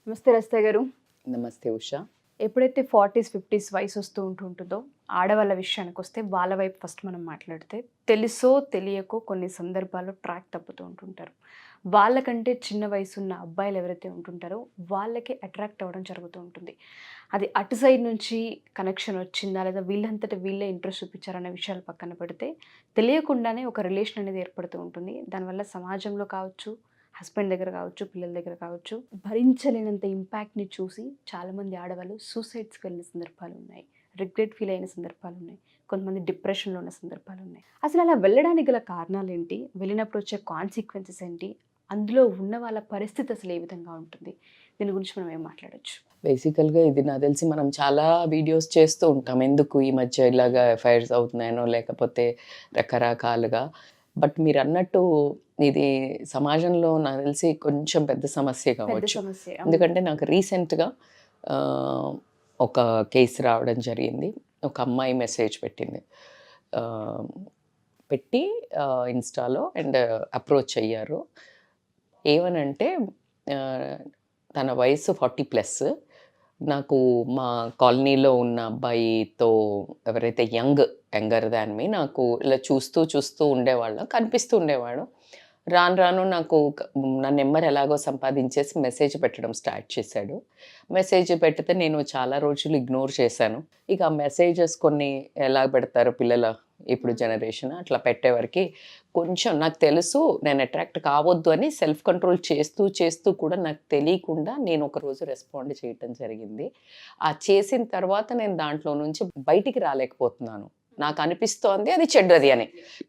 నమస్తే రజిత గారు. నమస్తే ఉషా. ఎప్పుడైతే 40s 50s వయసు వస్తూ ఉంటుందో ఆడవాళ్ళ విషయానికి వస్తే వాళ్ళ వైపు ఫస్ట్ మనం మాట్లాడితే తెలుసో తెలియకో కొన్ని సందర్భాల్లో ట్రాక్ తప్పుతూ ఉంటుంటారు. వాళ్ళకంటే చిన్న వయసు ఉన్న అబ్బాయిలు ఎవరైతే ఉంటుంటారో వాళ్ళకి అట్రాక్ట్ అవ్వడం జరుగుతూ ఉంటుంది. అది అటు సైడ్ నుంచి కనెక్షన్ వచ్చిందా లేదా వీళ్ళంతటా వీళ్ళే ఇంట్రెస్ట్ చూపించారనే విషయాలు పక్కన పెడితే తెలియకుండానే ఒక రిలేషన్ అనేది ఏర్పడుతూ ఉంటుంది. దానివల్ల సమాజంలో కావచ్చు, హస్బెండ్ దగ్గర కావచ్చు, పిల్లల దగ్గర కావచ్చు, భరించలేనంత ఇంపాక్ట్ని చూసి చాలామంది ఆడవాళ్ళు సూసైడ్స్కి వెళ్ళిన సందర్భాలు ఉన్నాయి, రిగ్రెట్ ఫీల్ అయిన సందర్భాలు ఉన్నాయి, కొంతమంది డిప్రెషన్లో ఉన్న సందర్భాలు ఉన్నాయి. అసలు అలా వెళ్ళడానికి గల కారణాలు ఏంటి, వెళ్ళినప్పుడు వచ్చే కాన్సిక్వెన్సెస్ ఏంటి, అందులో ఉన్న వాళ్ళ పరిస్థితి అసలు ఏ విధంగా ఉంటుంది, దీని గురించి మనం ఏం మాట్లాడచ్చు? బేసికల్గా ఇది నాకు తెలిసి మనం చాలా వీడియోస్ చేస్తూ ఉంటాం, ఎందుకు ఈ మధ్య ఇలాగా ఎఫ్ఐఆర్స్ అవుతున్నాయనో లేకపోతే రకరకాలుగా. బట్ మీరు అన్నట్టు ఇది సమాజంలో నాకు తెలిసి కొంచెం పెద్ద సమస్య కావచ్చు. ఎందుకంటే నాకు రీసెంట్గా ఒక కేసు రావడం జరిగింది. ఒక అమ్మాయి మెసేజ్ పెట్టింది, పెట్టి ఇన్స్టాలో అండ్ అప్రోచ్ అయ్యారు. ఏమనంటే తన వయసు 40+. నాకు మా కాలనీలో ఉన్న అబ్బాయితో ఎవరైతే యంగర్ దాన్ మీ నాకు ఇలా చూస్తూ ఉండేవాళ్ళం, కనిపిస్తూ ఉండేవాడు. రాను నాకు నా నెంబర్ ఎలాగో సంపాదించేసి మెసేజ్ పెట్టడం స్టార్ట్ చేశాడు. మెసేజ్ పెడితే నేను చాలా రోజులు ఇగ్నోర్ చేశాను. ఇక ఆ మెసేజెస్ కొన్ని ఎలా పెడతారు పిల్లల ఇప్పుడు జనరేషన్, అట్లా పెట్టేవారికి కొంచెం నాకు తెలుసు నేను అట్రాక్ట్ కావద్దు అని సెల్ఫ్ కంట్రోల్ చేస్తూ కూడా నాకు తెలియకుండా నేను ఒకరోజు రెస్పాండ్ చేయటం జరిగింది. ఆ చేసిన తర్వాత నేను దాంట్లో నుంచి బయటికి రాలేకపోతున్నాను. నాకు అనిపిస్తోంది అది చెడ్డది అని,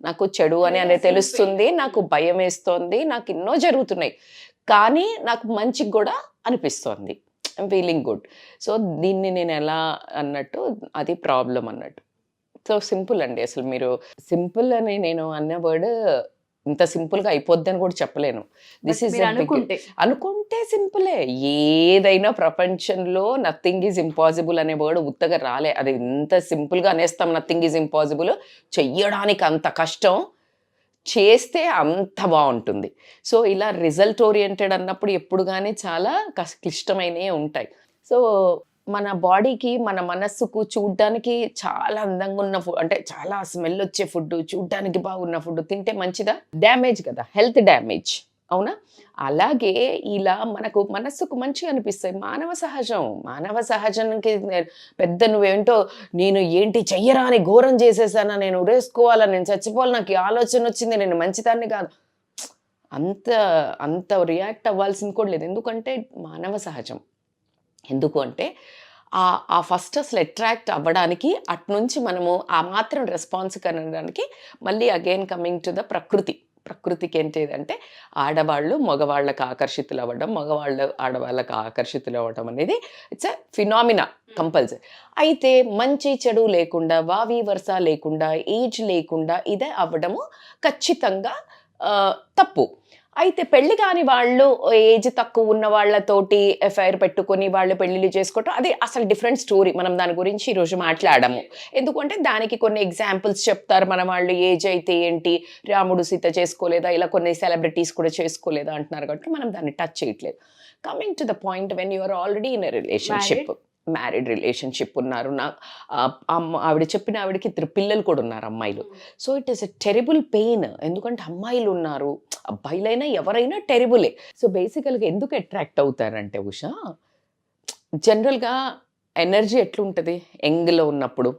నాకు చెడు అని అనేది తెలుస్తుంది, నాకు భయం వేస్తోంది, నాకు ఎన్నో జరుగుతున్నాయి, కానీ నాకు మంచిగా కూడా అనిపిస్తోంది, ఐమ్ ఫీలింగ్ గుడ్. సో దీన్ని నేను ఎలా అన్నట్టు అది ప్రాబ్లం అన్నట్టు. సో సింపుల్ అండి, అసలు మీరు సింపుల్ అని నేను అన్న వర్డ్ ఇంత సింపుల్గా అయిపోద్ది అని కూడా చెప్పలేను. దిస్ ఈజ్ అనుకుంటే సింపులే. ఏదైనా ప్రపంచంలో నథింగ్ ఈజ్ ఇంపాసిబుల్ అనే వర్డ్ ఉత్తగా రాలే. అది ఇంత సింపుల్గా అనేస్తాం, నథింగ్ ఈజ్ ఇంపాసిబుల్. చెయ్యడానికి అంత కష్టం, చేస్తే అంత బాగుంటుంది. సో ఇలా రిజల్ట్ ఓరియంటెడ్ అన్నప్పుడు ఎప్పుడు కానీ చాలా క్లిష్టమైనవి ఉంటాయి. సో మన బాడీకి మన మనస్సుకు చూడ్డానికి చాలా అందంగా ఉన్న ఫుడ్, అంటే చాలా స్మెల్ వచ్చే ఫుడ్, చూడ్డానికి బాగున్న ఫుడ్ తింటే మంచిదా? డ్యామేజ్ కదా, హెల్త్ డ్యామేజ్, అవునా? అలాగే ఇలా మనకు మనస్సుకు మంచిగా అనిపిస్తాయి, మానవ సహజానికి పెద్ద నువ్వేంటో నేను ఏంటి చెయ్యరా అని ఘోరం చేసేసానా, నేను ఉరేసుకోవాలా, నేను చచ్చిపోవాలి, నాకు ఈ ఆలోచన వచ్చింది, నేను మంచిదాన్ని కాదు, అంత రియాక్ట్ అవ్వాల్సింది కూడా లేదు. ఎందుకంటే మానవ సహజం. ఎందుకు అంటే ఆ ఫస్ట్ అసలు అట్రాక్ట్ అవ్వడానికి అట్నుంచి మనము ఆ మాత్రం రెస్పాన్స్ కనడానికి మళ్ళీ అగైన్ కమింగ్ టు ద ప్రకృతికి ఏంటిదంటే ఆడవాళ్ళు మగవాళ్ళకు ఆకర్షితులు అవ్వడం, మగవాళ్ళు ఆడవాళ్ళకు ఆకర్షితులు అవ్వడం అనేది ఇట్స్ ఎ ఫినామినా కంపల్సరీ. అయితే మంచి చెడు లేకుండా, వావి వరుస లేకుండా, ఏజ్ లేకుండా ఇదే అవ్వడము ఖచ్చితంగా తప్పు. అయితే పెళ్లి కాని వాళ్ళు, ఏజ్ తక్కువ ఉన్న వాళ్ళతోటి ఎఫ్ఐఆర్ పెట్టుకొని వాళ్ళు పెళ్లిళ్ళు చేసుకోవటం అది అసలు డిఫరెంట్ స్టోరీ. మనం దాని గురించి ఈరోజు మాట్లాడము. ఎందుకంటే దానికి కొన్ని ఎగ్జాంపుల్స్ చెప్తారు మన వాళ్ళు. ఏజ్ అయితే ఏంటి, రాముడు సీత చేసుకోలేదా, ఇలా కొన్ని సెలబ్రిటీస్ కూడా చేసుకోలేదా అంటున్నారు కాబట్టి మనం దాన్ని టచ్ చేయట్లేదు. Coming to the point, when you are already in a relationship, married relationship ఉన్నారు, ఆవిడ చెప్పిన ఆవిడకి 3 పిల్లలు కూడా ఉన్నారు, అమ్మాయిలు. So it is a terrible pain. ఎందుకంటే అమ్మాయిలు ఉన్నారు, అబ్బాయిలైనా ఎవరైనా టెరిబులే. సో బేసికల్గా ఎందుకు అట్రాక్ట్ అవుతారంటే ఉషా, జనరల్గా ఎనర్జీ ఎట్లుంటుంది యంగ్లో ఉన్నప్పుడు,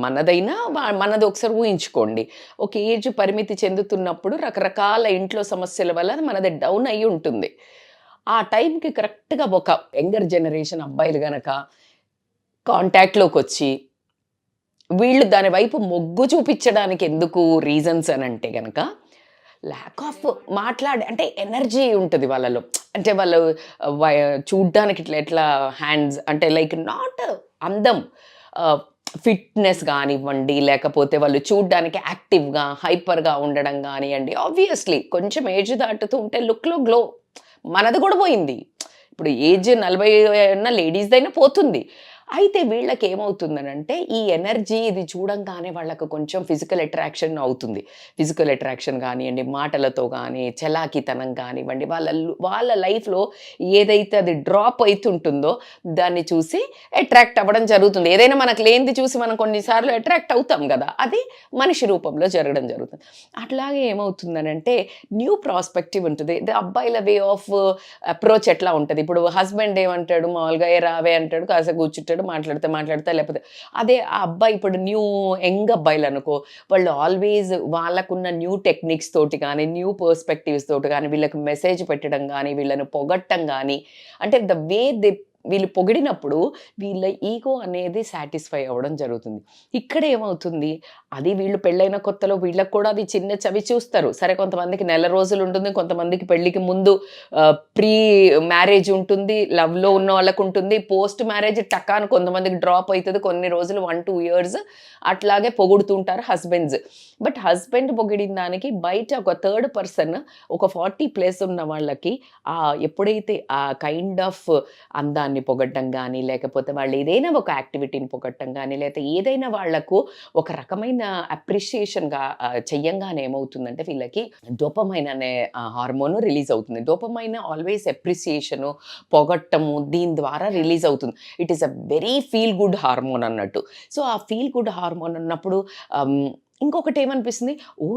మనది ఒకసారి ఊహించుకోండి. ఒక ఏజ్ పరిమితి చెందుతున్నప్పుడు రకరకాల ఇంట్లో సమస్యల వల్ల మనది డౌన్ అయ్యి ఉంటుంది. ఆ టైంకి కరెక్ట్గా ఒక యంగర్ జనరేషన్ అబ్బాయిలు గనక కాంటాక్ట్లోకి వచ్చి వీళ్ళు దాని వైపు మొగ్గు చూపించడానికి ఎందుకు రీజన్స్ అని అంటే కనుక ల్యాక్ ఆఫ్ అంటే ఎనర్జీ ఉంటుంది వాళ్ళలో. అంటే వాళ్ళు చూడ్డానికి ఎట్లా హ్యాండ్స్ అంటే లైక్ నాట్ అందం, ఫిట్నెస్ కానివ్వండి, లేకపోతే వాళ్ళు చూడ్డానికి యాక్టివ్గా హైపర్గా ఉండడం కానివ్వండి. ఆబ్వియస్లీ కొంచెం ఏజ్ దాటుతూ ఉంటే లుక్లో గ్లో, మనది కూడా పోయింది. ఇప్పుడు ఏజ్ 40 ఉన్న లేడీస్దైనా పోతుంది. అయితే వీళ్ళకి ఏమవుతుందనంటే ఈ ఎనర్జీ ఇది చూడంగానే వాళ్ళకు కొంచెం ఫిజికల్ అట్రాక్షన్ అవుతుంది. ఫిజికల్ అట్రాక్షన్ కానివ్వండి, మాటలతో కానీ, చలాకీతనం కానివ్వండి, వాళ్ళ లైఫ్‌లో ఏదైతే అది డ్రాప్ అయితుంటుందో దాన్ని చూసి అట్రాక్ట్ అవ్వడం జరుగుతుంది. ఏదైనా మనకు లేనిది చూసి మనం కొన్నిసార్లు అట్రాక్ట్ అవుతాం కదా! అది మనిషి రూపంలో జరగడం జరుగుతుంది. అట్లాగే ఏమవుతుందనంటే న్యూ ప్రాస్పెక్టివ్ ఉంటుంది. అబ్బాయిల వే ఆఫ్ అప్రోచ్ ఎట్లా ఉంటది. ఇప్పుడు హస్బెండ్ ఏమంటాడు మామూలుగా, "ఏ రావే" అంటాడు. కాసేపు కూర్చుంటాడు, మాట్లాడతా లేకపోతే అదే ఆ అబ్బాయి ఇప్పుడు యంగ్ అబ్బాయిలు అనుకో, వాళ్ళు ఆల్వేస్ వాళ్ళకున్న న్యూ టెక్నిక్స్ తోటి కానీ, న్యూ పర్స్పెక్టివ్స్ తోటి కానీ, వీళ్ళకి మెసేజ్ పెట్టడం కానీ, వీళ్ళని పొగట్టం కానీ, అంటే ద వే వీళ్ళు పొగిడినప్పుడు వీళ్ళ ఈగో అనేది సాటిస్ఫై అవ్వడం జరుగుతుంది. ఇక్కడ ఏమవుతుంది, అది వీళ్ళు పెళ్ళైన కొత్తలో వీళ్ళకి కూడా అది చిన్న చవి చూస్తారు. సరే, కొంతమందికి నెల రోజులు ఉంటుంది, కొంతమందికి పెళ్ళికి ముందు ప్రీ మ్యారేజ్ ఉంటుంది, లవ్లో ఉన్న వాళ్ళకు ఉంటుంది, పోస్ట్ మ్యారేజ్ టకాన్ కొంతమందికి డ్రాప్ అవుతుంది, కొన్ని రోజులు 1-2 years అట్లాగే పొగుడుతుంటారు హస్బెండ్స్. బట్ హస్బెండ్ పొగిడిన దానికి బయట ఒక థర్డ్ పర్సన్, ఒక 40+ ఉన్న వాళ్ళకి ఎప్పుడైతే ఆ కైండ్ ఆఫ్ అందాన్ని పొగట్టం కానీ, లేకపోతే వాళ్ళు ఏదైనా ఒక యాక్టివిటీని పొగట్టం కానీ, లేకపోతే ఏదైనా వాళ్లకు ఒక రకమైన అప్రిషియేషన్గా చెయ్యంగానే ఏమవుతుందంటే వీళ్ళకి డోపమైన్ అనే హార్మోన్ రిలీజ్ అవుతుంది. డోపమైన్ ఆల్వేస్ అప్రిసియేషను, పొగట్టము, దీని ద్వారా రిలీజ్ అవుతుంది. It is a very feel good hormone అన్నట్టు. సో ఆ ఫీల్ గుడ్ హార్మోన్ అన్నప్పుడు ఇంకొకటి ఏమనిపిస్తుంది,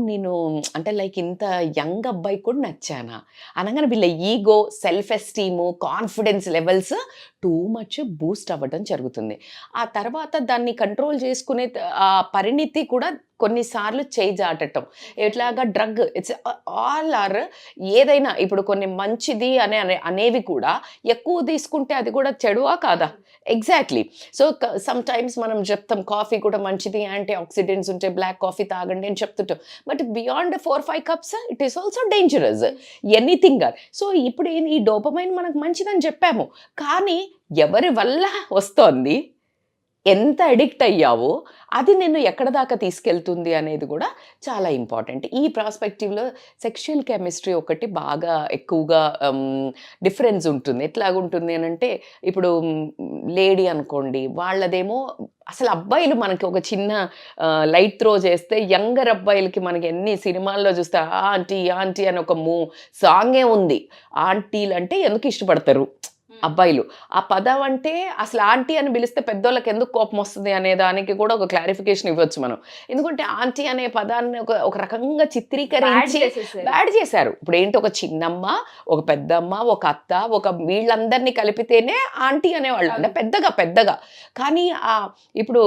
నేను అంటే లైక్ ఇంత యంగ్ అబ్బాయి కూడా నచ్చానా అనగానే వీళ్ళ ego, self esteem, confidence levels too much Boost అవ్వడం జరుగుతుంది. ఆ తర్వాత దాన్ని కంట్రోల్ చేసుకునే ఆ పరిణితి కూడా కొన్నిసార్లు చేజాటటం, ఎట్లాగా డ్రగ్, ఇట్స్ ఆల్ ఆర్ ఏదైనా ఇప్పుడు కొన్ని మంచిది అనేవి కూడా ఎక్కువ తీసుకుంటే అది కూడా చెడువా కాదా? ఎగ్జాక్ట్లీ. సో సమ్ టైమ్స్ మనం చెప్తాం కాఫీ కూడా మంచిది, యాంటీ ఆక్సిడెంట్స్ ఉంటే బ్లాక్ కాఫీ తాగండి అని చెప్తుంటాం. But beyond 4-5 cups it is also dangerous, anything. So ఇప్పుడు ఈ డోపమైన్ మనకు మంచిదని చెప్పాము, కానీ ఎవరి వల్ల వస్తోంది, ఎంత అడిక్ట్ అయ్యావో అది నిన్ను ఎక్కడ దాకా తీసుకెళ్తుంది అనేది కూడా చాలా ఇంపార్టెంట్. ఈ ప్రాస్పెక్టివ్లో సెక్షువల్ కెమిస్ట్రీ ఒకటి బాగా ఎక్కువగా డిఫరెన్స్ ఉంటుంది. ఎట్లాగుంటుంది అని అంటే, ఇప్పుడు లేడీ అనుకోండి, వాళ్ళదేమో అసలు అబ్బాయిలు మనకి ఒక చిన్న లైట్ త్రో చేస్తే యంగర్ అబ్బాయిలకి మనకి ఎన్ని సినిమాల్లో చూస్తే ఆంటీ ఆంటీ అని ఒక సాంగే ఉంది. ఆంటీలు అంటే ఎందుకు ఇష్టపడతారు అబ్బాయిలు? ఆ పదం అంటే అసలు ఆంటీ అని పిలిస్తే పెద్దోళ్ళకి ఎందుకు కోపం వస్తుంది అనే దానికి కూడా ఒక క్లారిఫికేషన్ ఇవ్వచ్చు మనం. ఎందుకంటే ఆంటీ అనే పదాన్ని ఒక రకంగా చిత్రీకరించి బ్యాడ్ చేశారు. ఇప్పుడు ఏంటి, ఒక చిన్నమ్మ, ఒక పెద్దమ్మ, ఒక అత్త, ఒక వీళ్ళందరినీ కలిపితేనే ఆంటీ అనేవాళ్ళు, అంటే పెద్దగా. కానీ ఇప్పుడు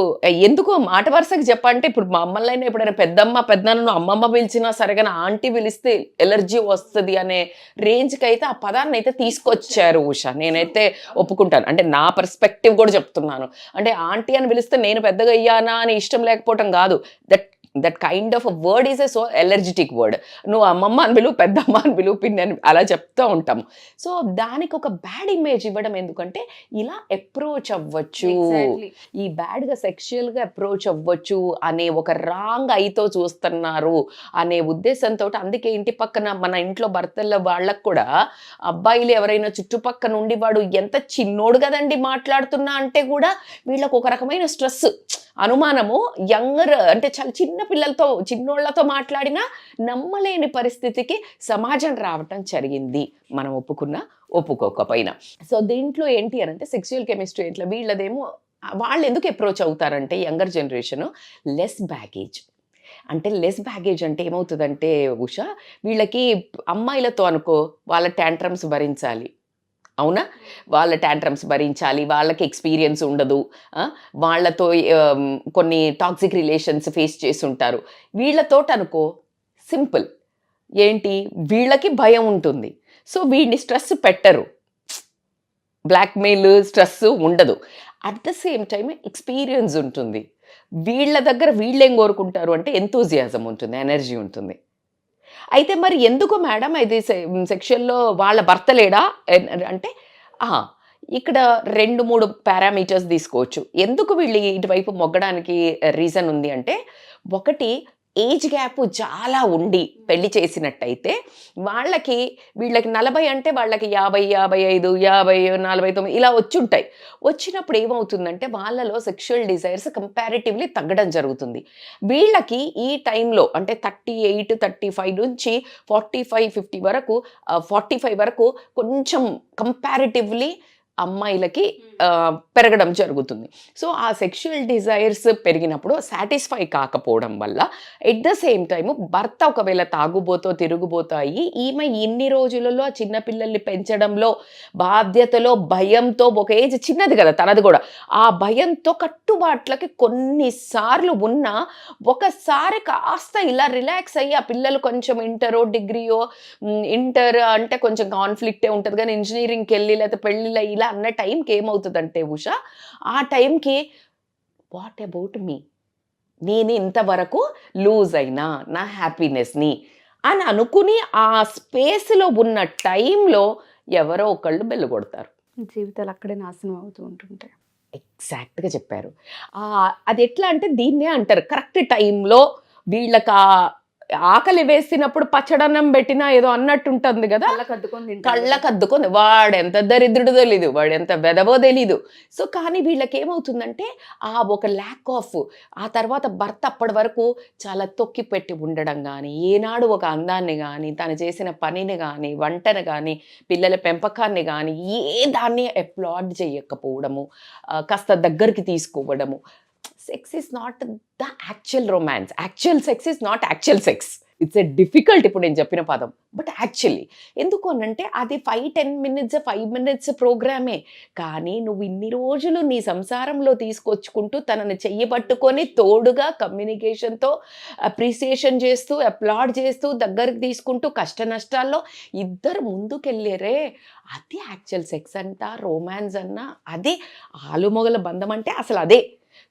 ఎందుకు మాట వరుసకి చెప్పంటే, ఇప్పుడు మా అమ్మలైనా ఎప్పుడైనా పెద్దనాన్న అమ్మమ్మ పిలిచినా సరే, కానీ ఆంటీ పిలిస్తే ఎలర్జీ వస్తుంది అనే రేంజ్కి అయితే ఆ పదాన్ని అయితే తీసుకొచ్చారు ఉషా. నేనైతే ఒప్పుకుంటాను, అంటే నా పర్స్పెక్టివ్ కూడా చెప్తున్నాను. అంటే ఆంటీ అని పిలిస్తే నేను పెద్దగా అయ్యానా అని ఇష్టం లేకపోవటం కాదు, that kind of a word is a so allergic word. నువ్వు అమ్మమ్మ అని పిలువు, పెద్దమ్మ అని పిలువు, పిన్ని అని అలా చెప్తూ ఉంటాము. సో దానికి ఒక బ్యాడ్ ఇమేజ్ ఇవ్వడం ఎందుకంటే, ఇలా అప్రోచ్ అవ్వచ్చు, ఈ బ్యాడ్గా సెక్షువల్గా అప్రోచ్ అవ్వచ్చు అనే ఒక రాంగ్ ఐతో చూస్తున్నారు అనే ఉద్దేశంతో, అందుకే ఇంటి పక్కన మన ఇంట్లో భర్తల వాళ్ళకు కూడా అబ్బాయిలు ఎవరైనా చుట్టుపక్కల నుండి వాడు ఎంత చిన్నోడు కదండి మాట్లాడుతున్నా అంటే కూడా వీళ్ళకు ఒక రకమైన స్ట్రెస్, అనుమానము. యంగర్ అంటే చాలా చిన్న పిల్లలతో, చిన్నోళ్లతో మాట్లాడినా నమ్మలేని పరిస్థితికి సమాజం రావటం జరిగింది, మనం ఒప్పుకోకపోయినా. సో దీంట్లో ఏంటి అని అంటే, సెక్సువల్ కెమిస్ట్రీ ఎట్లా వీళ్ళదేమో, వాళ్ళు ఎందుకు అప్రోచ్ అవుతారంటే యంగర్ జనరేషన్, లెస్ బ్యాగేజ్. అంటే లెస్ బ్యాగేజ్ అంటే ఏమవుతుందంటే ఉషా, వీళ్ళకి అమ్మాయిలతో అనుకో వాళ్ళ ట్యాంట్రమ్స్ భరించాలి, అవునా? వాళ్ళ ట్యాంట్రమ్స్ భరించాలి, వాళ్ళకి ఎక్స్పీరియన్స్ ఉండదు, వాళ్ళతో కొన్ని టాక్సిక్ రిలేషన్స్ ఫేస్ చేసి ఉంటారు. వీళ్ళతో అనుకో సింపుల్, ఏంటి, వీళ్ళకి భయం ఉంటుంది, సో వీడిని స్ట్రెస్ పెట్టరు, బ్లాక్మెయిల్ స్ట్రెస్ ఉండదు. At the same time experience ఉంటుంది. వీళ్ళ దగ్గర వీళ్ళేం కోరుకుంటారు అంటే ఎంతూజియాజం ఉంటుంది, ఎనర్జీ ఉంటుంది. అయితే మరి ఎందుకు మేడం ఇది సెక్షువల్లో వాళ్ళ భర్త లేడా అంటే, ఇక్కడ 2-3 పారామీటర్స్ తీసుకోవచ్చు ఎందుకు వీళ్ళు ఇటువైపు మొగ్గడానికి రీజన్ ఉంది అంటే, ఒకటి ఏజ్ గ్యాప్ చాలా ఉండి పెళ్లి చేసినట్టయితే వీళ్ళకి 40 అంటే వాళ్ళకి 50, 55, 50, 49 ఇలా వచ్చుంటాయి. వచ్చినప్పుడు ఏమవుతుందంటే వాళ్ళలో సెక్షువల్ డిజైర్స్ కంపారిటివ్లీ తగ్గడం జరుగుతుంది. వీళ్ళకి ఈ టైంలో అంటే 38, 35 నుంచి 45, 50 వరకు 45 వరకు కొంచెం కంపారిటివ్లీ అమ్మాయిలకి పెరగడం జరుగుతుంది. సో ఆ సెక్షువల్ డిజైర్స్ పెరిగినప్పుడు సాటిస్ఫై కాకపోవడం వల్ల ఎట్ ద సేమ్ టైము భర్త ఒకవేళ తాగుబోతో తిరుగుబోతో అయ్యి ఈమె ఇన్ని రోజులలో ఆ చిన్నపిల్లల్ని పెంచడంలో బాధ్యతలో భయంతో ఒక ఏజ్ చిన్నది కదా తనది కూడా, ఆ భయంతో కట్టుబాట్లకి కొన్నిసార్లు ఉన్నా ఒకసారి కాస్త ఇలా రిలాక్స్ అయ్యి ఆ పిల్లలు కొంచెం ఇంటరో డిగ్రీయో, ఇంటర్ అంటే కొంచెం కాన్ఫ్లిక్టే ఉంటుంది కానీ ఇంజనీరింగ్కి వెళ్ళి లేకపోతే పెళ్ళిళ్ళు ఇలా అన్న టైంకి ఏమవుతుందంటే ఉషా, ఆ టైంకి వాట్ అబౌట్ మీ, నేను ఇంతవరకు లూజ్ అయినా నా హ్యాపీనెస్ని అని అనుకుని ఆ స్పేస్లో ఉన్న టైంలో ఎవరో ఒకళ్ళు బెల్లు కొడతారు. జీవితాలు అక్కడే నాశనం అవుతూ ఉంటుంటాయి. ఎగ్జాక్ట్గా చెప్పారు. అది ఎట్లా అంటే దీన్నే అంటారు కరెక్ట్ టైంలో వీళ్ళకి ఆకలి వేసినప్పుడు పచ్చడన్నం పెట్టినా ఏదో అన్నట్టు ఉంటుంది కదా, కళ్ళకద్దుకొని వాడెంత దరిద్రుడు తెలీదు, వాడెంత వెదవో తెలీదు. సో కానీ వీళ్ళకి ఏమవుతుందంటే ఆ ఒక ల్యాక్ ఆఫ్, ఆ తర్వాత భర్త అప్పటి వరకు చాలా తొక్కి పెట్టి ఉండడం కానీ, ఏనాడు ఒక అందాన్ని కానీ, తను చేసిన పనిని కానీ, వంటను కానీ, పిల్లల పెంపకాన్ని కానీ ఏ దాన్ని అప్లాడ్ చేయకపోవడము, కాస్త దగ్గరికి తీసుకోవడము. Sex is not the actual romance, actual sex is not actual sex. It's a difficult ఇప్పుడు నేను చెప్పిన పదం, బట్ యాక్చువల్లీ ఎందుకు అనంటే అది 5-10 minutes 5 minutes ప్రోగ్రామే. కానీ నువ్వు ఇన్ని రోజులు నీ సంసారంలో తీసుకొచ్చుకుంటూ తనని చెయ్యబట్టుకొని తోడుగా కమ్యూనికేషన్తో అప్రిసియేషన్ చేస్తూ అప్లాడ్ చేస్తూ దగ్గరికి తీసుకుంటూ కష్ట నష్టాల్లో ఇద్దరు ముందుకెళ్ళారే, అది యాక్చువల్ సెక్స్ అంట, రొమాన్స్ అన్న, అది ఆలుమొగల బంధం అంటే అసలు అదే.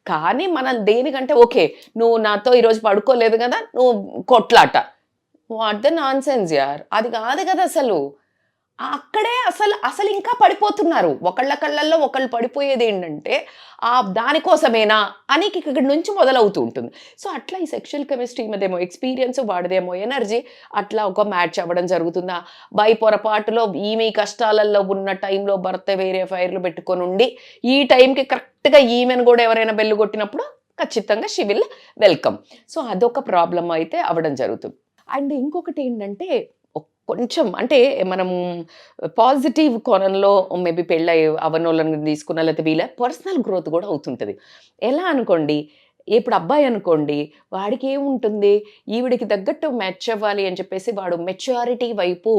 కానీ మనం దేనికంటే ఓకే నువ్వు నాతో ఈరోజు పడుకోలేదు కదా, నువ్వు కొట్లాట, వాట్ ద నాన్ సెన్స్ యార్, అది కాదు కదా అసలు. అక్కడే అసలు ఇంకా పడిపోతున్నారు. ఒకళ్ళ కళ్ళల్లో ఒకళ్ళు పడిపోయేది ఏంటంటే దానికోసమేనా అని ఇక్కడి నుంచి మొదలవుతూ ఉంటుంది. సో అట్లా ఈ సెక్షువల్ కెమిస్ట్రీ మీదేమో ఎక్స్పీరియన్స్, వాడిదేమో ఎనర్జీ, అట్లా ఒక మ్యాచ్ అవ్వడం జరుగుతుందా. బై పొరపాటులో ఈమె కష్టాలలో ఉన్న టైంలో భర్త వేరే ఫైర్లు పెట్టుకొని ఉండి ఈ టైంకి కరెక్ట్గా ఈమెను కూడా ఎవరైనా బెల్లు కొట్టినప్పుడు ఖచ్చితంగా షీ విల్ వెల్కమ్. సో అదొక ప్రాబ్లం అయితే అవ్వడం జరుగుతుంది. అండ్ ఇంకొకటి ఏంటంటే కొంచెం అంటే మనం పాజిటివ్ కోణంలో మేబీ పెళ్ళి అవనోళ్ళని తీసుకున్న లేకపోతే వీళ్ళ పర్సనల్ గ్రోత్ కూడా అవుతుంటుంది. ఎలా అనుకోండి, ఇప్పుడు అబ్బాయి అనుకోండి, వాడికి ఏముంటుంది, ఈవిడికి తగ్గట్టు మ్యాచ్ అవ్వాలి అని చెప్పేసి వాడు మెచ్యూరిటీ వైపు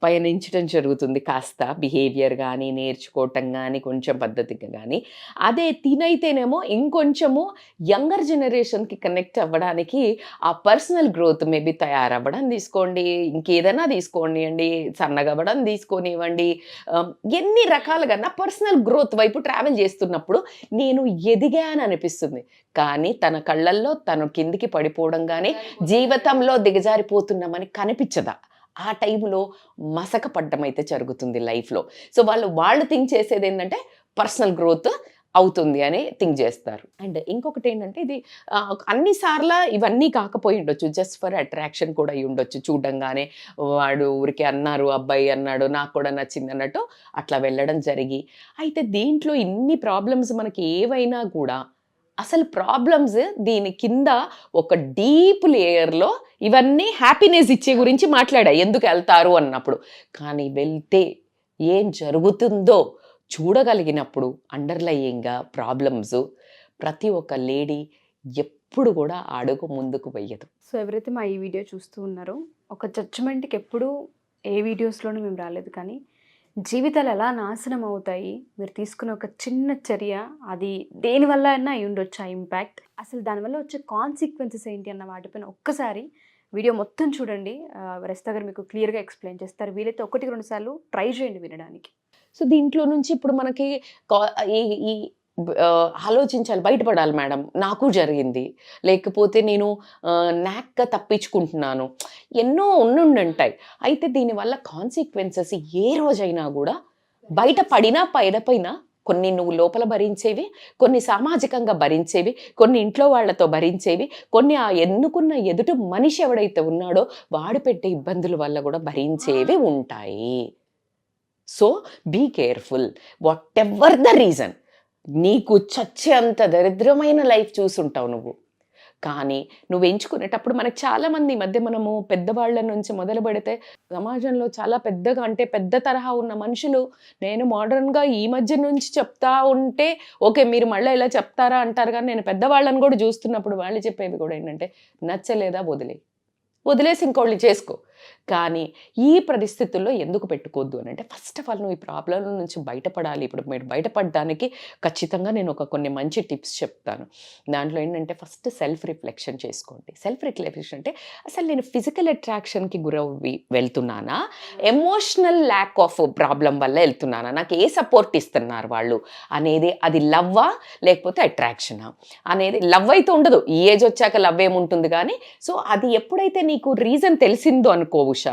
పయనించడం జరుగుతుంది. కాస్త బిహేవియర్ కానీ నేర్చుకోవటం కానీ కొంచెం పద్ధతిగా కానీ. అదే తినైతేనేమో ఇంకొంచెము యంగర్ జనరేషన్కి కనెక్ట్ అవ్వడానికి ఆ పర్సనల్ గ్రోత్ మేబీ తయారవ్వడం తీసుకోండి, ఇంకేదైనా తీసుకోండి అండి, సన్నగా అవ్వడం తీసుకొనివ్వండి, ఎన్ని రకాలుగా నా పర్సనల్ గ్రోత్ వైపు ట్రావెల్ చేస్తున్నప్పుడు నేను ఎదిగాను అనిపిస్తుంది. కానీ తన కళ్ళల్లో తను కిందికి పడిపోవడం కానీ జీవితంలో దిగజారిపోతున్నామని కనిపించదా. ఆ టైంలో మసక పడ్డం అయితే జరుగుతుంది లైఫ్లో. సో వాళ్ళు థింక్ చేసేది ఏంటంటే పర్సనల్ గ్రోత్ అవుతుంది అని థింక్ చేస్తారు. అండ్ ఇంకొకటి ఏంటంటే ఇది అన్నిసార్లు ఇవన్నీ కాకపోయి ఉండొచ్చు, జస్ట్ ఫర్ అట్రాక్షన్ కూడా అయి ఉండొచ్చు. చూడంగానే వాడు ఊరికి అన్నారు, అబ్బాయి అన్నాడు, నాకు కూడా నచ్చింది అన్నట్టు అట్లా వెళ్ళడం జరిగి. అయితే దీంట్లో ఇన్ని ప్రాబ్లమ్స్ మనకి ఏవైనా కూడా అసలు ప్రాబ్లమ్స్ దీని కింద ఒక డీప్ లేయర్లో ఇవన్నీ హ్యాపీనెస్ ఇచ్చే గురించి మాట్లాడా ఎందుకు వెళ్తారు అన్నప్పుడు. కానీ వెళ్తే ఏం జరుగుతుందో చూడగలిగినప్పుడు అండర్లయింగ్గా ప్రాబ్లమ్స్ ప్రతి ఒక్క లేడీ ఎప్పుడు కూడా అడుగు ముందుకు వెయ్యదు. సో ఎవరైతే మా ఈ వీడియో చూస్తూ ఉన్నారో ఒక జడ్జిమెంట్కి ఎప్పుడు ఏ వీడియోస్లోనూ మేము రాలేదు, కానీ జీవితాలు ఎలా నాశనం అవుతాయి, మీరు తీసుకునే ఒక చిన్న చర్య అది దేనివల్ల అయినా అయి ఉండొచ్చు ఆ ఇంపాక్ట్, అసలు దానివల్ల వచ్చే కాన్సిక్వెన్సెస్ ఏంటి అన్న వాటిపైన ఒక్కసారి వీడియో మొత్తం చూడండి. రజిత గారు మీకు క్లియర్గా ఎక్స్ప్లెయిన్ చేస్తారు. వీలైతే 1-2 సార్లు ట్రై చేయండి వినడానికి. సో దీంట్లో నుంచి ఇప్పుడు మనకి ఈ ఆలోచించాలి, బయటపడాలి మేడం, నాకు జరిగింది, లేకపోతే నేను నాక్గా తప్పించుకుంటున్నాను, ఎన్నో ఉండుంటాయి. అయితే దీనివల్ల కాన్సిక్వెన్సెస్ ఏ రోజైనా కూడా బయట పడినా పైన కొన్ని నువ్వు లోపల భరించేవి, కొన్ని సామాజికంగా భరించేవి, కొన్ని ఇంట్లో వాళ్ళతో భరించేవి, కొన్ని ఆ ఎన్నుకున్న ఎదుటి మనిషి ఎవడైతే ఉన్నాడో వాడు పెట్టే ఇబ్బందుల వల్ల కూడా భరించేవి ఉంటాయి. So be careful whatever the reason. నీకు చచ్చే అంత దరిద్రమైన లైఫ్ చూసుంటావు నువ్వు, కానీ నువ్వు ఎంచుకునేటప్పుడు మనకు చాలామంది ఈ మధ్య మనము పెద్దవాళ్ళ నుంచి మొదలు పెడితే సమాజంలో చాలా పెద్దగా అంటే పెద్ద తరహా ఉన్న మనుషులు నేను మోడర్న్గా ఈ మధ్య నుంచి చెప్తా ఉంటే ఓకే మీరు మళ్ళీ ఇలా చెప్తారా అంటారు, కానీ నేను పెద్దవాళ్ళని కూడా చూస్తున్నప్పుడు వాళ్ళు చెప్పేవి కూడా ఏంటంటే నచ్చలేదా వదిలేసి ఇంకోళ్ళు చేసుకో. కానీ ఈ పరిస్థితుల్లో ఎందుకు పెట్టుకోవద్దు అని అంటే ఫస్ట్ ఆఫ్ ఆల్ నువ్వు ఈ ప్రాబ్లం నుంచి బయటపడాలి. ఇప్పుడు మీరు బయటపడడానికి ఖచ్చితంగా నేను కొన్ని మంచి టిప్స్ చెప్తాను. దాంట్లో ఏంటంటే ఫస్ట్ సెల్ఫ్ రిఫ్లెక్షన్ చేసుకోండి. సెల్ఫ్ రిఫ్లెక్షన్ అంటే అసలు నేను ఫిజికల్ అట్రాక్షన్కి గురవి వెళ్తున్నానా, ఎమోషనల్ ల్యాక్ ఆఫ్ ప్రాబ్లం వల్ల వెళ్తున్నానా, నాకు ఏ సపోర్ట్ ఇస్తున్నారు వాళ్ళు అనేది, అది లవ్వా లేకపోతే అట్రాక్షనా అనేది. లవ్ అయితే ఉండదు, ఈ ఏజ్ వచ్చాక లవ్ ఏముంటుంది, కానీ సో అది ఎప్పుడైతే నీకు రీజన్ తెలిసిందో అనుకో ఉషా,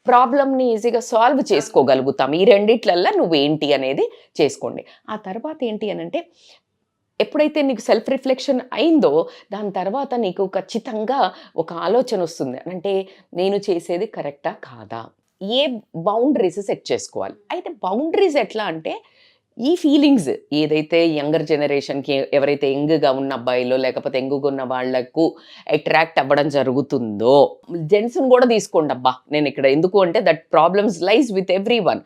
ప్రాబ్లమ్ని ఈజీగా సాల్వ్ చేసుకోగలుగుతాం. ఈ రెండిట్లల్లో నువ్వేంటి అనేది చేసుకోండి. ఆ తర్వాత ఏంటి అని అంటే ఎప్పుడైతే నీకు సెల్ఫ్ రిఫ్లెక్షన్ అయిందో దాని తర్వాత నీకు ఖచ్చితంగా ఒక ఆలోచన వస్తుంది, అంటే నేను చేసేది కరెక్టా కాదా, ఏ బౌండరీస్ సెట్ చేసుకోవాలి. అయితే బౌండరీస్ ఎట్లా అంటే ఈ ఫీలింగ్స్ ఏదైతే యంగర్ జనరేషన్కి ఎవరైతే యంగ్గా ఉన్న అబ్బాయిలో లేకపోతే యంగ్గా ఉన్న వాళ్లకు అట్రాక్ట్ అవ్వడం జరుగుతుందో, జెంట్స్ని కూడా తీసుకోండి అబ్బా. నేను ఇక్కడ ఎందుకు అంటే that problems లైజ్ with every one.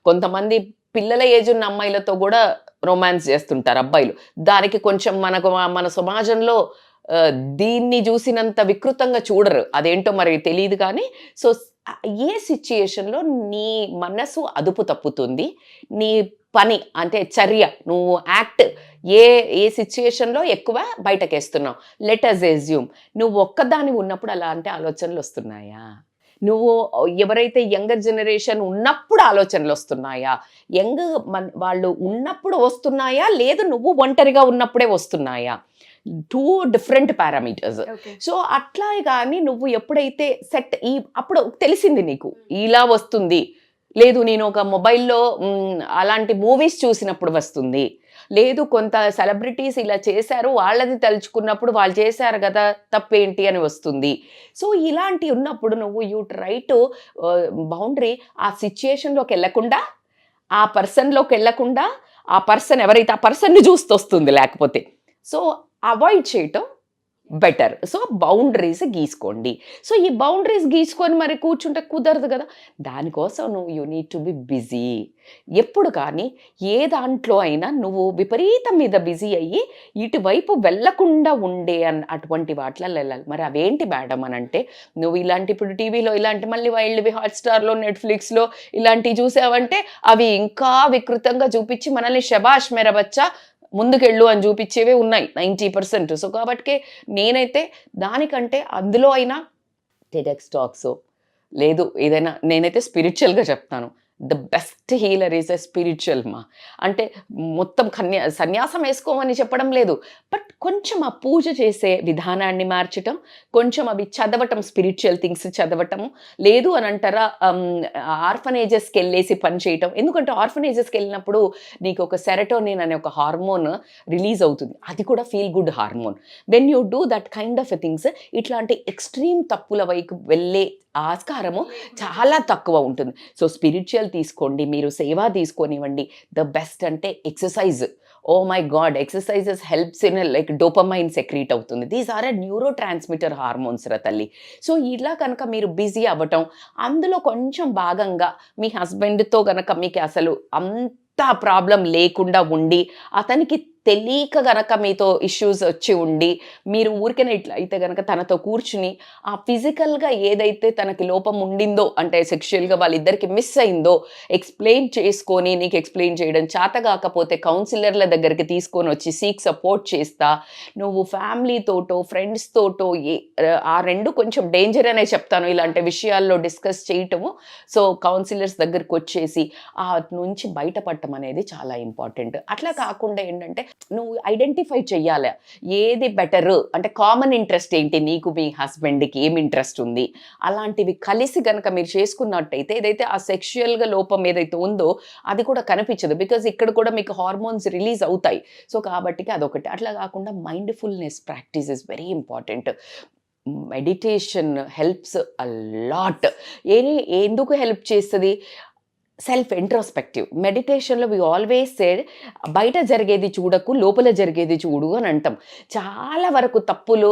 కొంతమంది పిల్లల ఏజ్ ఉన్న అమ్మాయిలతో కూడా రొమాన్స్ చేస్తుంటారు అబ్బాయిలు. దానికి కొంచెం మన సమాజంలో దీన్ని చూసినంత వికృతంగా చూడరు, అదేంటో మరి తెలియదు. కానీ సో ఏ సిచ్యుయేషన్లో నీ మనసు అదుపు తప్పుతుంది, నీ పని అంటే చర్య నువ్వు యాక్ట్ ఏ సిచ్యుయేషన్లో ఎక్కువ బయటకేస్తున్నావు. లెట్ అస్ ఎస్యూమ్ నువ్వు ఒక్కదాని ఉన్నప్పుడు అలాంటి ఆలోచనలు వస్తున్నాయా, నువ్వు ఎవరైతే యంగర్ జనరేషన్ ఉన్నప్పుడు ఆలోచనలు వస్తున్నాయా, వాళ్ళు ఉన్నప్పుడు వస్తున్నాయా, లేదు నువ్వు ఒంటరిగా ఉన్నప్పుడే వస్తున్నాయా, 2 డిఫరెంట్ పారామీటర్స్. సో అట్లా కానీ నువ్వు ఎప్పుడైతే సెట్ అప్పుడు తెలిసింది నీకు ఇలా వస్తుంది, లేదు నేను ఒక మొబైల్లో అలాంటి మూవీస్ చూసినప్పుడు వస్తుంది, లేదు కొంత సెలబ్రిటీస్ ఇలా చేశారు వాళ్ళది తలుచుకున్నప్పుడు వాళ్ళు చేశారు కదా తప్పేంటి అని వస్తుంది. సో ఇలాంటివి ఉన్నప్పుడు నువ్వు యూ ట్రై టు బౌండరీ ఆ సిచ్యుయేషన్లోకి వెళ్ళకుండా, ఆ పర్సన్లోకి వెళ్ళకుండా, ఆ పర్సన్ ఎవరైతే ఆ పర్సన్ని చూస్తూ వస్తుంది లేకపోతే, సో అవాయిడ్ చేయటం బెటర్. సో బౌండరీస్ గీసుకోండి. సో ఈ బౌండరీస్ గీసుకొని మరి కూర్చుంటే కుదరదు కదా, దానికోసం నువ్వు you need to be busy. ఎప్పుడు కానీ ఏ దాంట్లో అయినా నువ్వు విపరీతం మీద బిజీ అయ్యి ఇటువైపు వెళ్లకుండా ఉండే అటువంటి వాటిలో వెళ్ళాలి. మరి అవేంటి మేడం అని అంటే నువ్వు ఇలాంటి ఇప్పుడు టీవీలో ఇలాంటి మళ్ళీ వైల్డ్వి హాట్స్టార్లో నెట్ఫ్లిక్స్లో ఇలాంటివి చూసావంటే అవి ఇంకా వికృతంగా చూపించి మనల్ని శబాష్ మేరా బచ్చా ముందుకెళ్ళు అని చూపించేవే ఉన్నాయి 90%. సో కాబట్టి నేనైతే దానికంటే అందులో అయినా టెడెక్స్ టాక్స్ లేదు ఏదైనా, నేనైతే స్పిరిచువల్గా చెప్తాను, the best healer is a spiritual మా. అంటే మొత్తం సన్యాసం వేసుకోమని చెప్పడం లేదు, బట్ కొంచెం ఆ పూజ చేసే విధానాన్ని మార్చటం, కొంచెం అవి చదవటం, స్పిరిచువల్ థింగ్స్ చదవటం, లేదు అని అంటారా ఆర్ఫనేజెస్కి వెళ్ళేసి పని చేయటం. ఎందుకంటే ఆర్ఫనేజెస్కి వెళ్ళినప్పుడు నీకు ఒక సెరటోనిన్ అనే ఒక హార్మోన్ రిలీజ్ అవుతుంది, అది కూడా feel good hormone. When you do that kind of a things ఇట్లాంటి ఎక్స్ట్రీమ్ తప్పుల వైపు వెళ్ళే ఆస్కారము చాలా తక్కువ ఉంటుంది. సో స్పిరిచువల్ తీసుకోండి, మీరు సేవ తీసుకొనివ్వండి. ద బెస్ట్ అంటే exercise. Oh my God, exercises helps in like dopamine secrete అవుతుంది. These are a neurotransmitter hormones రా తల్లి. సో ఇలా కనుక మీరు బిజీ అవ్వటం, అందులో కొంచెం భాగంగా మీ హస్బెండ్తో కనుక మీకు అసలు అంత ప్రాబ్లం లేకుండా ఉండి అతనికి తెలియక గనక మీతో ఇష్యూస్ వచ్చి ఉండి మీరు ఊరికనే ఇట్లా అయితే గనక తనతో కూర్చుని ఆ ఫిజికల్గా ఏదైతే తనకి లోపం ఉండిందో అంటే సెక్షువల్గా వాళ్ళిద్దరికి మిస్ అయిందో ఎక్స్ప్లెయిన్ చేసుకొని, నీకు ఎక్స్ప్లెయిన్ చేయడం చేత కాకపోతే కౌన్సిలర్ల దగ్గరికి తీసుకొని వచ్చి సీక్ సపోర్ట్ చేస్తా, నువ్వు ఫ్యామిలీతోటో ఫ్రెండ్స్తోటో ఆ రెండు కొంచెం డేంజర్ అనే చెప్తాను ఇలాంటి విషయాల్లో డిస్కస్ చేయటము. సో కౌన్సిలర్స్ దగ్గరికి వచ్చేసి ఆ నుంచి బయటపడటం అనేది చాలా ఇంపార్టెంట్. అట్లా కాకుండా ఏంటంటే నువ్వు ఐడెంటిఫై చెయ్యాలి ఏది బెటర్, అంటే కామన్ ఇంట్రెస్ట్ ఏంటి, నీకు మీ హస్బెండ్కి ఏం ఇంట్రెస్ట్ ఉంది, అలాంటివి కలిసి కనుక మీరు చేసుకున్నట్టయితే ఏదైతే ఆ సెక్షువల్గా లోపం ఏదైతే ఉందో అది కూడా కనిపించదు. బికాజ్ ఇక్కడ కూడా మీకు హార్మోన్స్ రిలీజ్ అవుతాయి. సో కాబట్టి అదొకటి. అట్లా కాకుండా mindfulness practice is very important. Meditation helps a lot. ఎందుకు హెల్ప్ చేస్తుంది? Self introspective. మెడిటేషన్లో వి ఆల్వేస్ సేడ్ బయట జరిగేది చూడకు, లోపల జరిగేది చూడు అని అంటాం. చాలా వరకు తప్పులు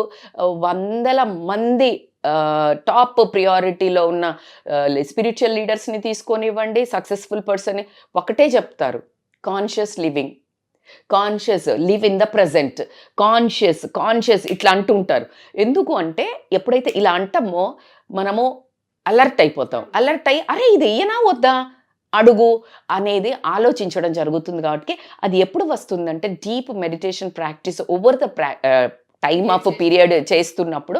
వందల మంది టాప్ ప్రియారిటీలో ఉన్న స్పిరిచువల్ లీడర్స్ని తీసుకొనివ్వండి, సక్సెస్ఫుల్ పర్సన్ ఒకటే చెప్తారు, conscious living, conscious, live in the present, conscious ఇట్లా అంటుంటారు. ఎందుకు అంటే ఎప్పుడైతే ఇలా అంటామో మనము అలర్ట్ అయిపోతాం. అలర్ట్ అయ్యి అరే ఇది ఏనా వద్దా అడుగు అనేది ఆలోచించడం జరుగుతుంది. కాబట్టి అది ఎప్పుడు వస్తుందంటే deep meditation practice over the time of period చేస్తున్నప్పుడు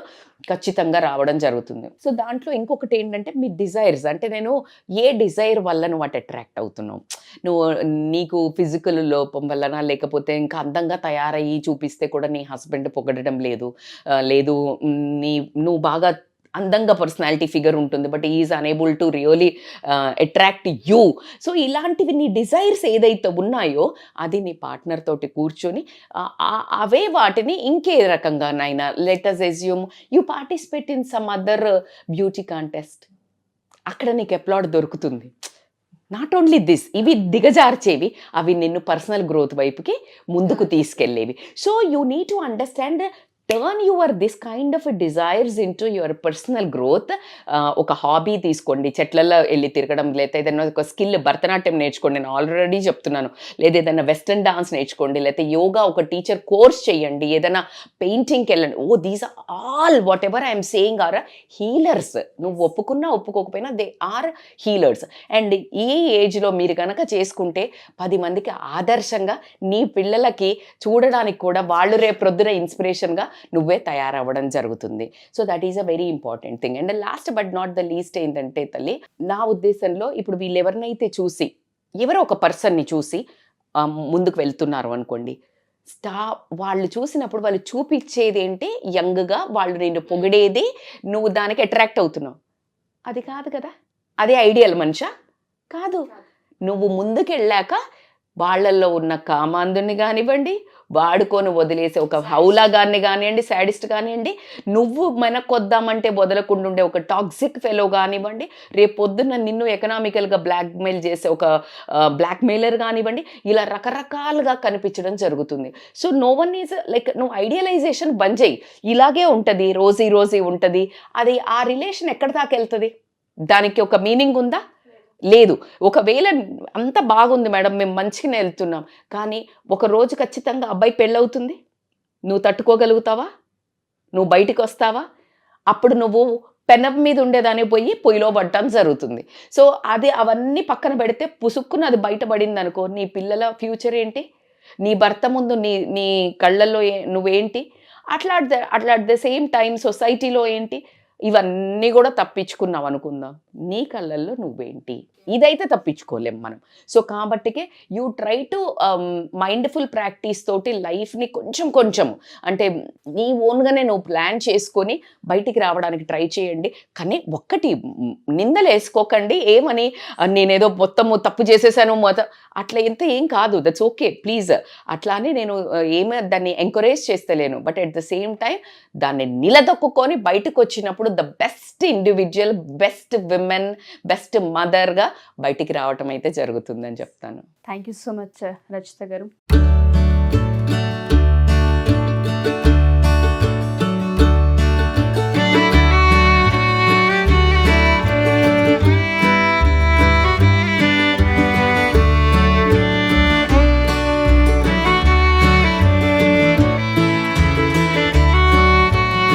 ఖచ్చితంగా రావడం జరుగుతుంది. సో దాంట్లో ఇంకొకటి ఏంటంటే మీ డిజైర్స్, అంటే నేను ఏ డిజైర్ వల్ల నువ్వు అటు అట్రాక్ట్ అవుతున్నావు, నువ్వు నీకు ఫిజికల్ లోపం వలన, లేకపోతే ఇంకా అందంగా తయారయ్యి చూపిస్తే కూడా నీ హస్బెండ్ పొగడడం లేదు, నువ్వు బాగా అందంగా పర్సనాలిటీ ఫిగర్ ఉంటుంది but is unable to really attract you. So ఇలాంటివి నీ డిజైర్స్ ఏదైతే ఉన్నాయో అది నీ పార్ట్నర్ తోటి కూర్చొని అవే వాటిని ఇంకే రకంగానైనా, let us assume you participate in some other beauty contest, అక్కడ నీకు అప్లాడ్ దొరుకుతుంది. నాట్ ఓన్లీ దిస్, ఇవి దిగజార్చేవి, అవి నిన్ను పర్సనల్ గ్రోత్ వైపుకి ముందుకు తీసుకెళ్ళేవి. So you need to understand, turn your this kind of desires into your personal growth. ఒక హాబీ తీసుకోండి, చెట్లలో వెళ్ళి తిరగడం, లేదా ఏదైనా ఒక స్కిల్, భరతనాట్యం నేర్చుకోండి, నేను ఆల్రెడీ చెప్తున్నాను, లేదా ఏదైనా వెస్టర్న్ డాన్స్ నేర్చుకోండి, లేకపోతే యోగా ఒక టీచర్ కోర్స్ చేయండి, ఏదైనా పెయింటింగ్కి వెళ్ళండి. These are all whatever I'm saying are healers. నువ్వు ఒప్పుకున్నా ఒప్పుకోకపోయినా దే ఆర్ హీలర్స్. అండ్ ఈ ఏజ్లో మీరు కనుక చేసుకుంటే 10 మందికి ఆదర్శంగా, నీ పిల్లలకి చూడడానికి కూడా వాళ్ళు రేపు ప్రొద్దున ఇన్స్పిరేషన్గా నువ్వే తయారవ్వడం జరుగుతుంది. So that is a very important thing. And last but not the least ఏంటంటే తల్లి, నా ఉద్దేశంలో ఇప్పుడు వీళ్ళు ఎవరినైతే చూసి, ఎవరో ఒక పర్సన్ని చూసి ముందుకు వెళ్తున్నారు అనుకోండి, వాళ్ళు చూసినప్పుడు వాళ్ళు చూపించేది ఏంటి, యంగ్గా వాళ్ళు నేను పొగిడేది, నువ్వు దానికి అట్రాక్ట్ అవుతున్నావు, అది కాదు కదా. అదే ఐడియల్ మనిషా కాదు. నువ్వు ముందుకు వెళ్ళాక వాళ్ళల్లో ఉన్న కామాంధుని కానివ్వండి, వాడుకొని వదిలేసే ఒక హౌలాగాన్ని కానివ్వండి, శాడిస్ట్ కానివ్వండి, నువ్వు వెనకొద్దామంటే వదలకుండా ఉండే ఒక టాక్సిక్ ఫెలో కానివ్వండి, రేపు పొద్దున్న నిన్ను ఎకనామికల్గా బ్లాక్మెయిల్ చేసే ఒక బ్లాక్మెయిలర్ కానివ్వండి, ఇలా రకరకాలుగా కనిపించడం జరుగుతుంది. So no one is like, నువ్వు ఐడియలైజేషన్ బంద్ చేయి. ఇలాగే ఉంటుంది, రోజీ ఉంటుంది, అది ఆ రిలేషన్ ఎక్కడి దాకా వెళ్తుంది? దానికి ఒక మీనింగ్ ఉందా? లేదు. ఒకవేళ అంత బాగుంది మేడం, మేము మంచిగానే వెళ్తున్నాం, కానీ ఒక రోజు ఖచ్చితంగా అబ్బాయి పెళ్ళవుతుంది, నువ్వు తట్టుకోగలుగుతావా? నువ్వు బయటికి వస్తావా? అప్పుడు నువ్వు పెనం మీద ఉండేదాన్ని పోయి పొయ్యిలో పడటం జరుగుతుంది. సో అవన్నీ పక్కన పెడితే పుసుక్కున అది బయటపడింది అనుకో, నీ పిల్లల ఫ్యూచర్ ఏంటి? నీ భర్త ముందు నీ కళ్ళల్లో నువ్వేంటి? అట్లా అట్ ద సేమ్ టైం సొసైటీలో ఏంటి? ఇవన్నీ కూడా తప్పించుకున్నావు అనుకుందాం, నీ కళ్ళల్లో నువ్వేంటి? ఇదైతే తప్పించుకోలేం మనం. సో కాబట్టికే you try to mindful practice తోటి లైఫ్ని కొంచెం అంటే నీ ఓన్గానే నువ్వు ప్లాన్ చేసుకొని బయటికి రావడానికి ట్రై చేయండి. కానీ ఒక్కటి నిందలు వేసుకోకండి, ఏమని నేనేదో మొత్తము తప్పు చేసేసాను అట్లా ఏం కాదు, దట్స్ ఓకే ప్లీజ్. అట్లా అని నేను దాన్ని ఎంకరేజ్ చేస్తలేను, but at the same time దాన్ని నిలదొక్కుని బయటకు వచ్చినప్పుడు the best individual, best women, best మదర్గా బయటికి రావటం అయితే జరుగుతుందని చెప్తాను. Thank you so much Rachita గారు.